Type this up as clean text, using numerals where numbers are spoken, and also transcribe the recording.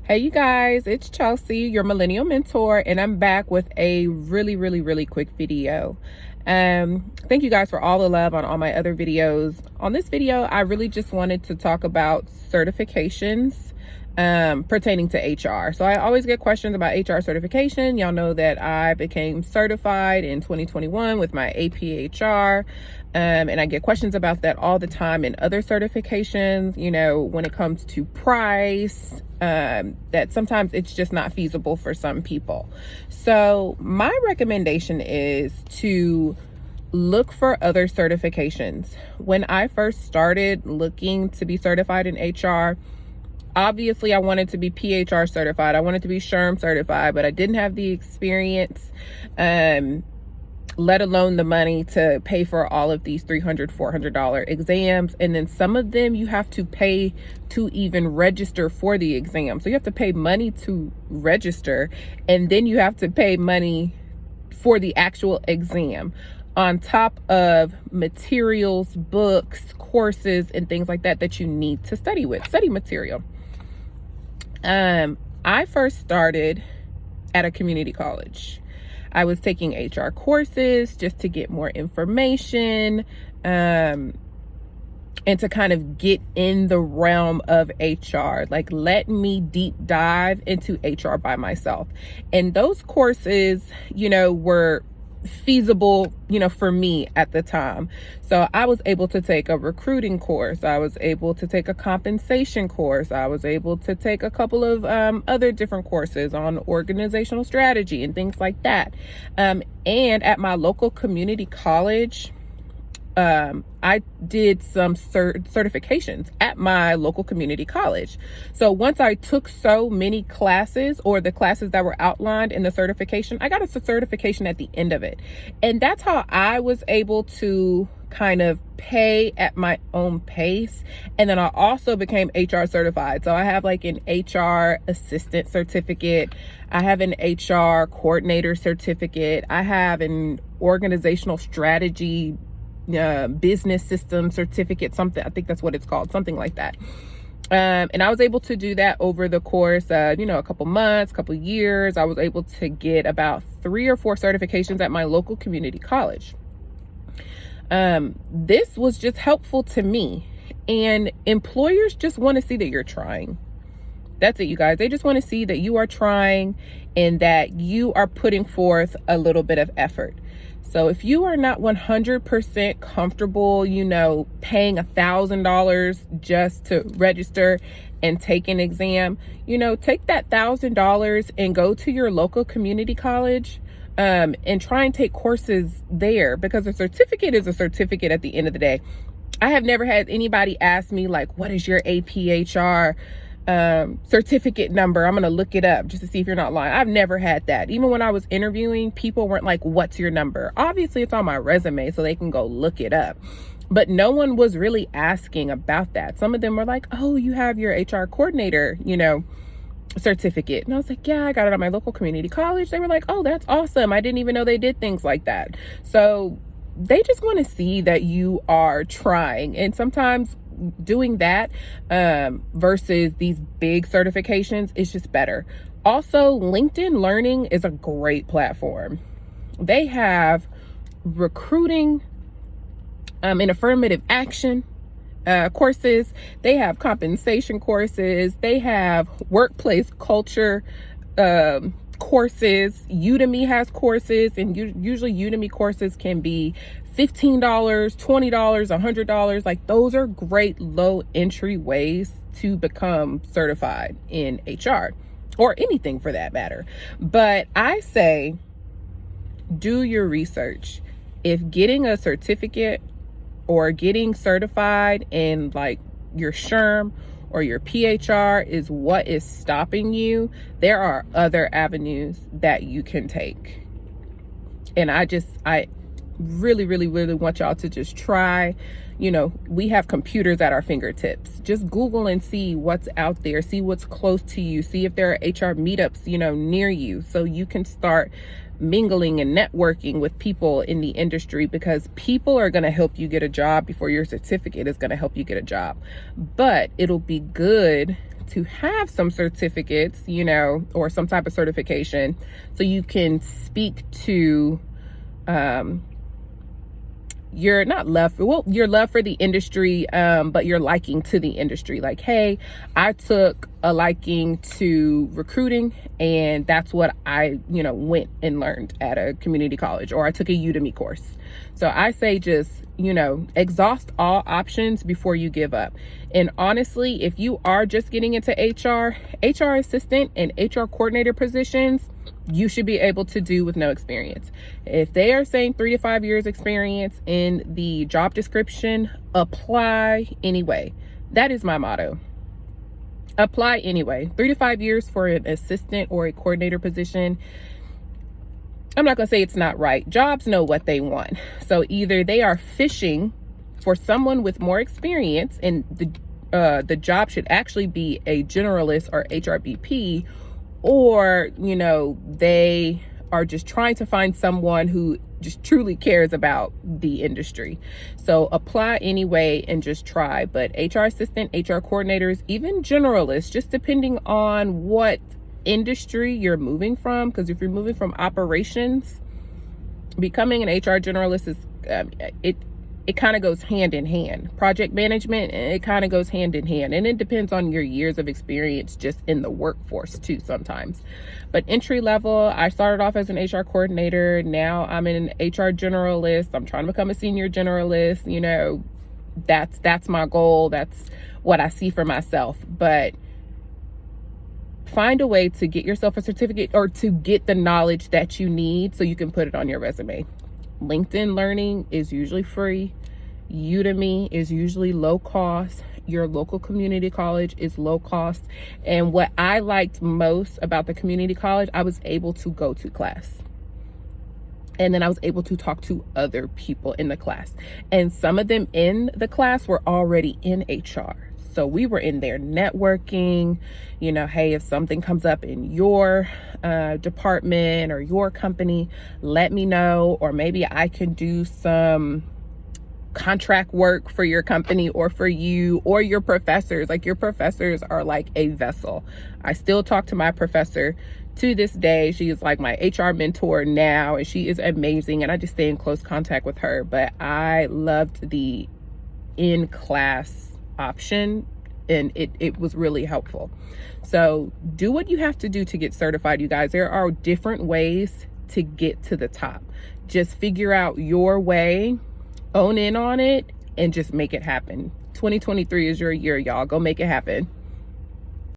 Hey you guys, it's Chelsea, your millennial mentor, and I'm back with a really quick video. Thank you guys for all the love on all my other videos. On this video, I really just wanted to talk about certifications pertaining to HR. So I always get questions about HR certification. Y'all know that I became certified in 2021 with my APHR. And I get questions about that all the time in other certifications, you know, when it comes to price, that sometimes it's just not feasible for some people. So my recommendation is to look for other certifications. When I first started looking to be certified in HR, obviously I wanted to be PHR certified. I wanted to be SHRM certified, but I didn't have the experience, let alone the money to pay for all of these $300, $400 exams. And then some of them you have to pay to even register for the exam. So you have to pay money to register, and then you have to pay money for the actual exam on top of materials, books, courses, and things like that that you need to study material. I first started at a community college. I was taking HR courses just to get more information, and to kind of get in the realm of HR. Like, let me deep dive into HR by myself. And those courses, you know, were feasible, you know, for me at the time. So I was able to take a recruiting course. I was able to take a compensation course. I was able to take a couple of other different courses on organizational strategy and things like that. And at my local community college, I did some certifications at my local community college. So once I took so many classes, or the classes that were outlined in the certification, I got a certification at the end of it. And that's how I was able to kind of pay at my own pace. And then I also became HR certified. So I have like an HR assistant certificate. I have an HR coordinator certificate. I have an organizational strategy business system certificate, something, I think that's what it's called, something like that. And I was able to do that over the course of, you know, a couple months, couple years. I was able to get about 3 or 4 certifications at my local community college. This was just helpful to me, and employers just want to see that you're trying. That's it, you guys. They just want to see that you are trying and that you are putting forth a little bit of effort. So if you are not 100% comfortable, you know, paying $1,000 just to register and take an exam, you know, take that $1,000 and go to your local community college, and try and take courses there, because a certificate is a certificate at the end of the day. I have never had anybody ask me like, what is your APHR certificate number? I'm gonna look it up just to see if you're not lying. I've never had that. Even when I was interviewing, people weren't like, what's your number? Obviously it's on my resume so they can go look it up, but no one was really asking about that. Some of them were like, oh, you have your HR coordinator, you know, certificate. And I was like, yeah, I got it at my local community college. They were like, oh, that's awesome. I didn't even know they did things like that. So they just want to see that you are trying. And sometimes doing that versus these big certifications is just better. Also, LinkedIn Learning is a great platform. They have recruiting and affirmative action courses. They have compensation courses. They have workplace culture courses. Udemy has courses, and usually Udemy courses can be $15, $20, $100. Like, those are great low entry ways to become certified in HR, or anything for that matter. But I say, do your research. If getting a certificate or getting certified in like your SHRM or your PHR is what is stopping you, there are other avenues that you can take. And I really want y'all to just try. You know, we have computers at our fingertips. Just Google and see what's out there, see what's close to you, see if there are HR meetups, you know, near you, so you can start mingling and networking with people in the industry, because people are going to help you get a job before your certificate is going to help you get a job. But it'll be good to have some certificates, you know, or some type of certification so you can speak to your love for the industry, but your liking to the industry. Like, hey, I took a liking to recruiting, and that's what I, you know, went and learned at a community college, or I took a Udemy course. So I say just, you know, exhaust all options before you give up. And honestly, if you are just getting into HR assistant and HR coordinator positions, you should be able to do with no experience. If they are saying 3 to 5 years experience in the job description, apply anyway. That is my motto. Apply anyway. 3 to 5 years for an assistant or a coordinator position. I'm not gonna say it's not right. Jobs know what they want. So either they are fishing for someone with more experience, and the job should actually be a generalist or HRBP, or, you know, they are just trying to find someone who just truly cares about the industry. So apply anyway and just try. But HR assistant, HR coordinators, even generalists, just depending on what industry you're moving from, because if you're moving from operations, becoming an HR generalist is it kind of goes hand in hand. Project management, it kind of goes hand in hand, and it depends on your years of experience just in the workforce too sometimes. But entry level, I started off as an HR coordinator. Now I'm an HR generalist. I'm trying to become a senior generalist. You know, that's my goal. That's what I see for myself. But find a way to get yourself a certificate, or to get the knowledge that you need so you can put it on your resume. LinkedIn Learning is usually free. Udemy is usually low cost. Your local community college is low cost. And what I liked most about the community college, I was able to go to class. And then I was able to talk to other people in the class. And some of them in the class were already in HR. So we were in there networking, you know, hey, if something comes up in your department or your company, let me know, or maybe I can do some contract work for your company or for you or your professors. Like, your professors are like a vessel. I still talk to my professor to this day. She is like my HR mentor now, and she is amazing, and I just stay in close contact with her. But I loved the in-class option, and it was really helpful. So do what you have to do to get certified, you guys. There are different ways to get to the top. Just figure out your way, own in on it, and just make it happen. 2023 is your year, y'all. Go make it happen.